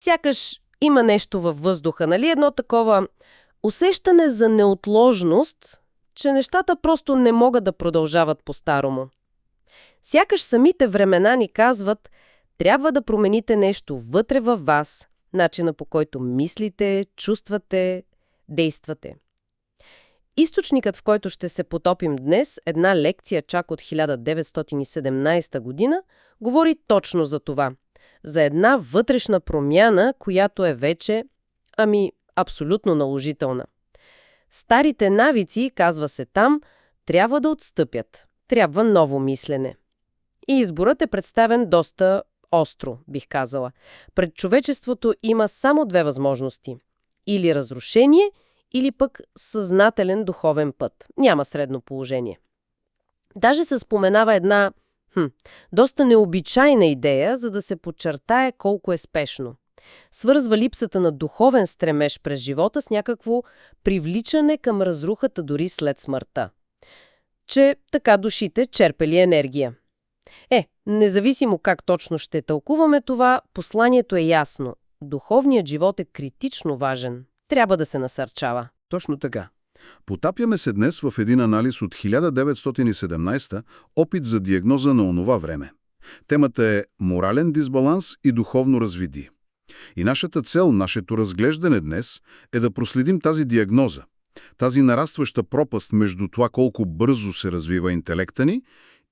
Сякаш има нещо във въздуха, нали? Едно такова усещане за неотложност, че нещата просто не могат да продължават по-старому. Сякаш самите времена ни казват, трябва да промените нещо вътре във вас, начина по който мислите, чувствате, действате. Източникът, в който ще се потопим днес, една лекция чак от 1917 година, говори точно за това. За една вътрешна промяна, която е вече, абсолютно наложителна. Старите навици, казва се там, трябва да отстъпят. Трябва ново мислене. И изборът е представен доста остро, бих казала. Пред човечеството има само две възможности. Или разрушение, или пък съзнателен духовен път. Няма средно положение. Даже се споменава една доста необичайна идея, за да се подчертае колко е спешно. Свързва липсата на духовен стремеж през живота с някакво привличане към разрухата дори след смъртта. Че така душите черпели енергия. Независимо как точно ще тълкуваме това, посланието е ясно. Духовният живот е критично важен. Трябва да се насърчава. Точно така. Потапяме се днес в един анализ от 1917 опит за диагноза на онова време. Темата е морален дисбаланс и духовно развитие. И нашата цел, нашето разглеждане днес е да проследим тази диагноза, тази нарастваща пропаст между това колко бързо се развива интелекта ни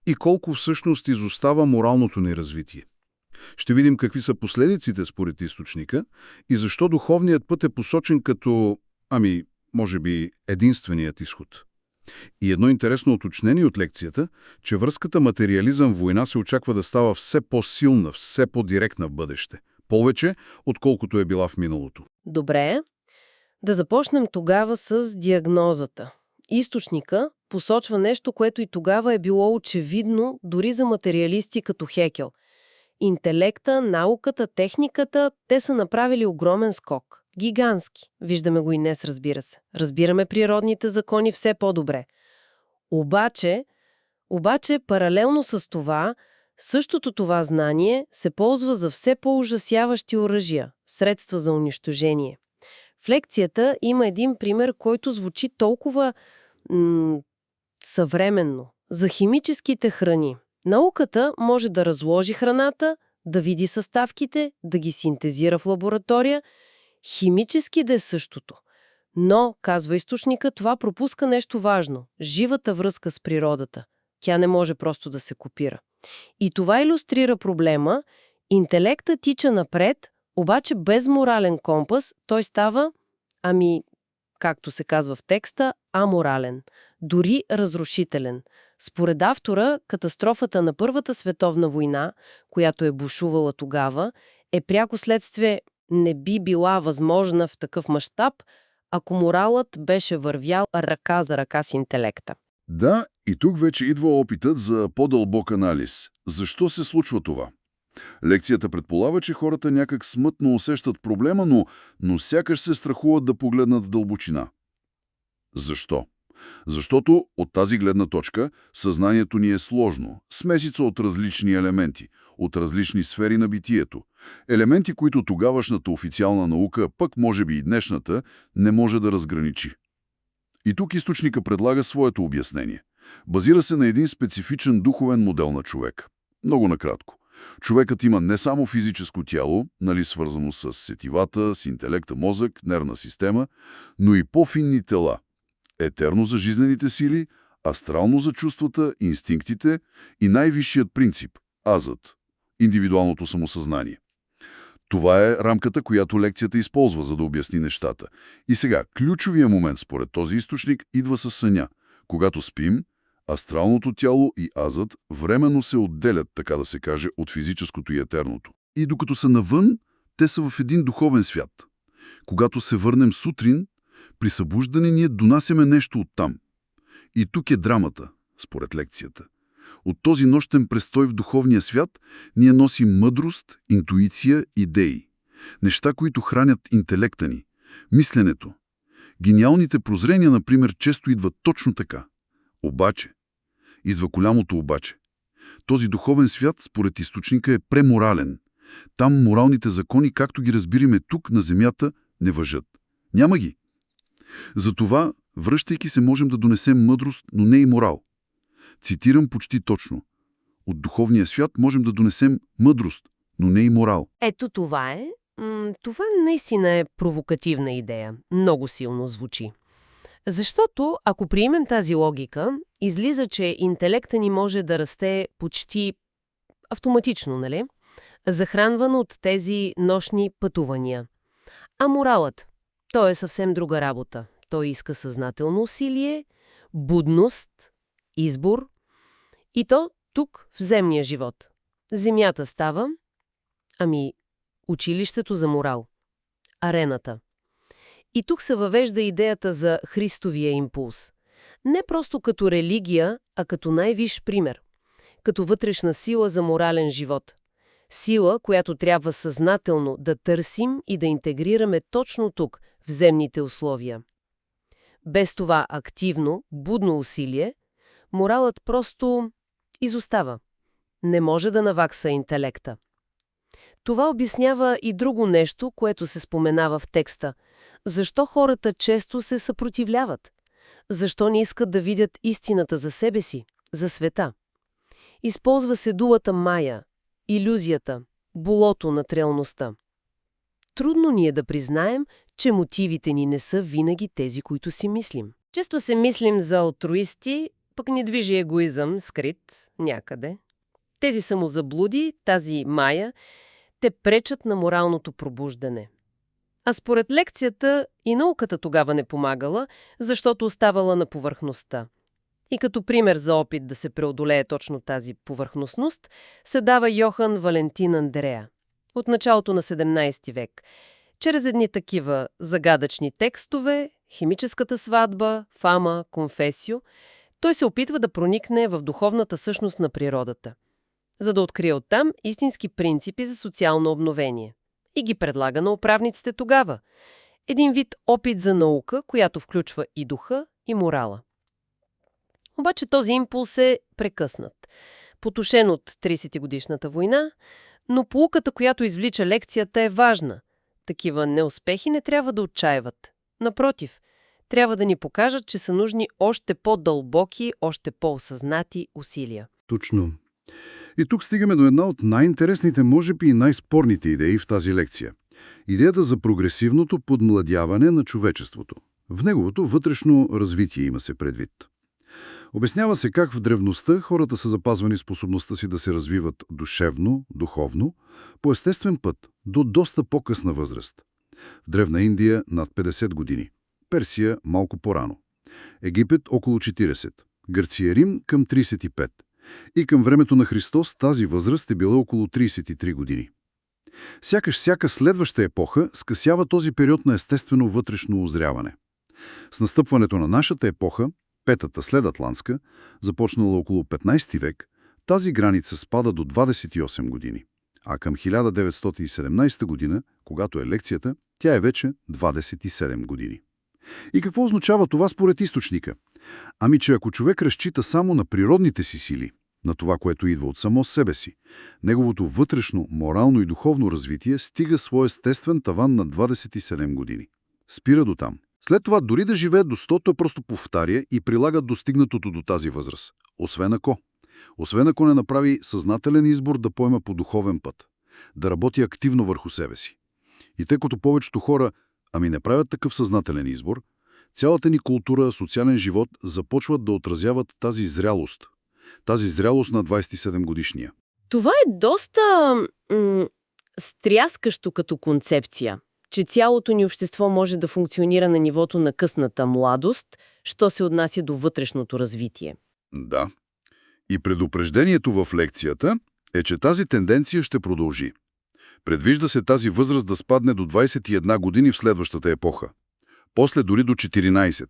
и колко всъщност изостава моралното ни развитие. Ще видим какви са последиците според източника и защо духовният път е посочен като, може би, единственият изход. И едно интересно уточнение от лекцията, че връзката материализъм-война се очаква да става все по-силна, все по-директна в бъдеще. Повече, отколкото е била в миналото. Добре, да започнем тогава с диагнозата. Източника посочва нещо, което и тогава е било очевидно дори за материалисти като Хекел. Интелекта, науката, техниката, те са направили огромен скок. Гигантски. Виждаме го и днес, разбира се. Разбираме природните закони все по-добре. Обаче, паралелно с това, същото това знание се ползва за все по-ужасяващи оръжия, средства за унищожение. В лекцията има един пример, който звучи толкова съвременно. За химическите храни. Науката може да разложи храната, да види съставките, да ги синтезира в лаборатория, химически да е същото. Но, казва източника, това пропуска нещо важно – живата връзка с природата. Тя не може просто да се копира. И това илюстрира проблема. Интелектът тича напред, обаче без морален компас той става, както се казва в текста, аморален, дори разрушителен. Според автора, катастрофата на Първата световна война, която е бушувала тогава, е пряко следствие не би била възможна в такъв мащаб, ако моралът беше вървял ръка за ръка с интелекта. Да, и тук вече идва опитът за по-дълбок анализ. Защо се случва това? Лекцията предполага, че хората някак смътно усещат проблема, но сякаш се страхуват да погледнат в дълбочина. Защо? Защото от тази гледна точка съзнанието ни е сложно, смесица от различни елементи, от различни сфери на битието. Елементи, които тогавашната официална наука, пък може би и днешната, не може да разграничи. И тук източника предлага своето обяснение. Базира се на един специфичен духовен модел на човек. Много накратко. Човекът има не само физическо тяло, свързано с сетивата, с интелекта, мозък, нервна система, но и по-финни тела. Етерно за жизнените сили, астрално за чувствата, инстинктите и най-висшият принцип – азът – индивидуалното самосъзнание. Това е рамката, която лекцията използва, за да обясни нещата. И сега, ключовия момент според този източник идва със съня. Когато спим, астралното тяло и азът временно се отделят, така да се каже, от физическото и етерното. И докато са навън, те са в един духовен свят. Когато се върнем сутрин, при събуждане ние донасяме нещо оттам. И тук е драмата, според лекцията. От този нощен престой в духовния свят ние носим мъдрост, интуиция, идеи. Неща, които хранят интелекта ни, мисленето. Гениалните прозрения, например, често идват точно така. Обаче, идва голямото обаче. Този духовен свят, според източника, е преморален. Там моралните закони, както ги разбираме тук на Земята, не важат. Няма ги. Затова, връщайки се, можем да донесем мъдрост, но не и морал. Цитирам почти точно. От духовния свят можем да донесем мъдрост, но не и морал. Ето това е. Това наистина е провокативна идея. Много силно звучи. Защото, ако приемем тази логика, излиза, че интелекта ни може да расте почти автоматично, нали? Захранван от тези нощни пътувания. А моралът? Той е съвсем друга работа. Той иска съзнателно усилие, будност, избор. И то тук, в земния живот. Земята става, училището за морал. Арената. И тук се въвежда идеята за Христовия импулс. Не просто като религия, а като най-висш пример. Като вътрешна сила за морален живот. Сила, която трябва съзнателно да търсим и да интегрираме точно тук, в земните условия. Без това активно, будно усилие, моралът просто изостава. Не може да навакса интелекта. Това обяснява и друго нещо, което се споменава в текста. Защо хората често се съпротивляват? Защо не искат да видят истината за себе си, за света? Използва се думата мая, илюзията, болото над реалността. Трудно ни е да признаем, че мотивите ни не са винаги тези, които си мислим. Често се мислим за алтруисти, пък ни движи егоизъм, скрит някъде. Тези самозаблуди, тази мая, те пречат на моралното пробуждане. А според лекцията и науката тогава не помагала, защото оставала на повърхността. И като пример за опит да се преодолее точно тази повърхностност, се дава Йохан Валентин Андреа. От началото на 17 век. Чрез едни такива загадъчни текстове, химическата сватба, фама, конфесио, той се опитва да проникне в духовната същност на природата, за да открие оттам истински принципи за социално обновение. И ги предлага на управниците тогава. Един вид опит за наука, която включва и духа, и морала. Обаче този импулс е прекъснат, потушен от 30-годишната война, но поуката, която извлича лекцията, е важна. Такива неуспехи не трябва да отчаиват. Напротив, трябва да ни покажат, че са нужни още по-дълбоки, още по-осъзнати усилия. Точно. И тук стигаме до една от най-интересните, може би и най-спорните идеи в тази лекция. Идеята за прогресивното подмладяване на човечеството. В неговото вътрешно развитие има се предвид. Обяснява се как в древността хората са запазвани способността си да се развиват душевно, духовно, по естествен път, до доста по-късна възраст. В Древна Индия над 50 години, Персия малко по-рано, Египет около 40, Гърция, Рим към 35 и към времето на Христос тази възраст е била около 33 години. Сякаш всяка следваща епоха скъсява този период на естествено вътрешно озряване. С настъпването на нашата епоха, петата следатлантска, започнала около 15 век, тази граница спада до 28 години, а към 1917 година, когато е лекцията, тя е вече 27 години. И какво означава това според източника? Ами, че ако човек разчита само на природните си сили, на това, което идва от само себе си, неговото вътрешно, морално и духовно развитие стига своя естествен таван на 27 години. Спира до там. След това, дори да живее до 100, той просто повтаря и прилага достигнатото до тази възраст. Освен ако не направи съзнателен избор да поема по духовен път, да работи активно върху себе си. И тъй като повечето хора не правят такъв съзнателен избор, цялата ни култура, социален живот започват да отразяват тази зрялост. Тази зрялост на 27-годишния. Това е доста стряскащо като концепция, че цялото ни общество може да функционира на нивото на късната младост, що се отнася до вътрешното развитие. Да. И предупреждението в лекцията е, че тази тенденция ще продължи. Предвижда се тази възраст да спадне до 21 години в следващата епоха. После дори до 14.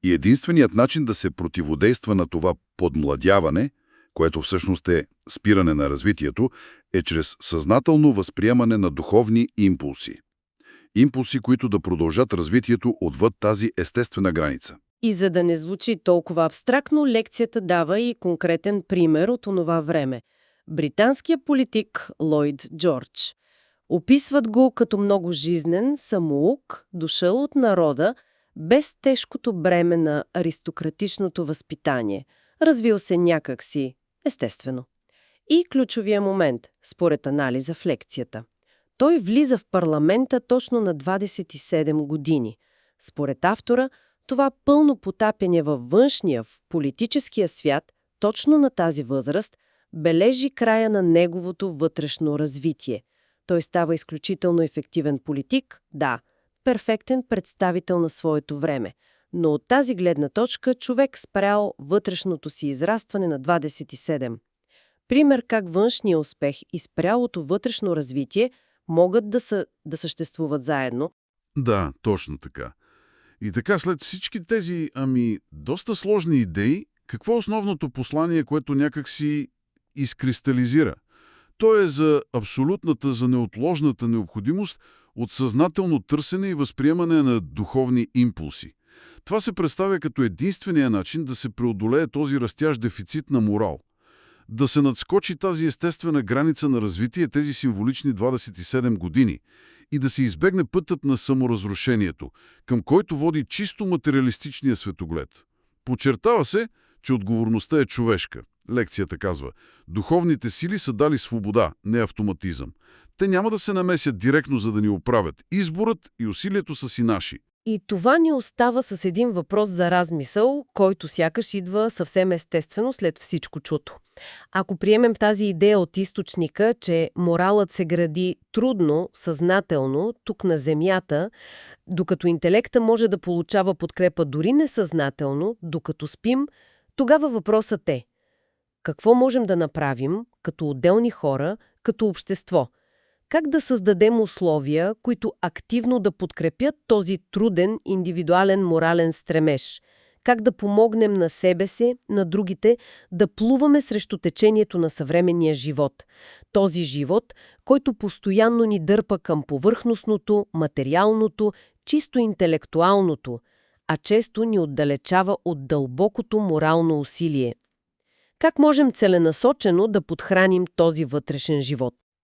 И единственият начин да се противодейства на това подмладяване, което всъщност е спиране на развитието, е чрез съзнателно възприемане на духовни импулси. Импулси, които да продължат развитието отвъд тази естествена граница. И за да не звучи толкова абстрактно, лекцията дава и конкретен пример от онова време. Британският политик Лойд Джордж. Описват го като много жизнен самоук, дошъл от народа, без тежкото бреме на аристократичното възпитание. Развил се някакси, естествено. И ключовия момент, според анализа в лекцията. Той влиза в парламента точно на 27 години. Според автора, това пълно потапяне във външния, в политическия свят, точно на тази възраст, бележи края на неговото вътрешно развитие. Той става изключително ефективен политик, да, перфектен представител на своето време. Но от тази гледна точка човек спрял вътрешното си израстване на 27. Пример как външния успех и спрялото вътрешно развитие могат да съществуват заедно. Да, точно така. И така, след всички тези, доста сложни идеи, какво е основното послание, което някак си изкристализира? То е за абсолютната, за неотложната необходимост от съзнателно търсене и възприемане на духовни импулси. Това се представя като единствения начин да се преодолее този растящ дефицит на морал. Да се надскочи тази естествена граница на развитие, тези символични 27 години, и да се избегне пътят на саморазрушението, към който води чисто материалистичния светоглед. Подчертава се, че отговорността е човешка. Лекцията казва, духовните сили са дали свобода, не автоматизъм. Те няма да се намесят директно, за да ни оправят. Изборът и усилието са си наши. И това ни остава с един въпрос за размисъл, който сякаш идва съвсем естествено след всичко чуто. Ако приемем тази идея от източника, че моралът се гради трудно, съзнателно, тук на земята, докато интелекта може да получава подкрепа дори несъзнателно, докато спим, тогава въпросът е: какво можем да направим като отделни хора, като общество? Как да създадем условия, които активно да подкрепят този труден, индивидуален морален стремеж? Как да помогнем на себе си, на другите, да плуваме срещу течението на съвременния живот? Този живот, който постоянно ни дърпа към повърхностното, материалното, чисто интелектуалното, а често ни отдалечава от дълбокото морално усилие. Как можем целенасочено да подхраним този вътрешен живот?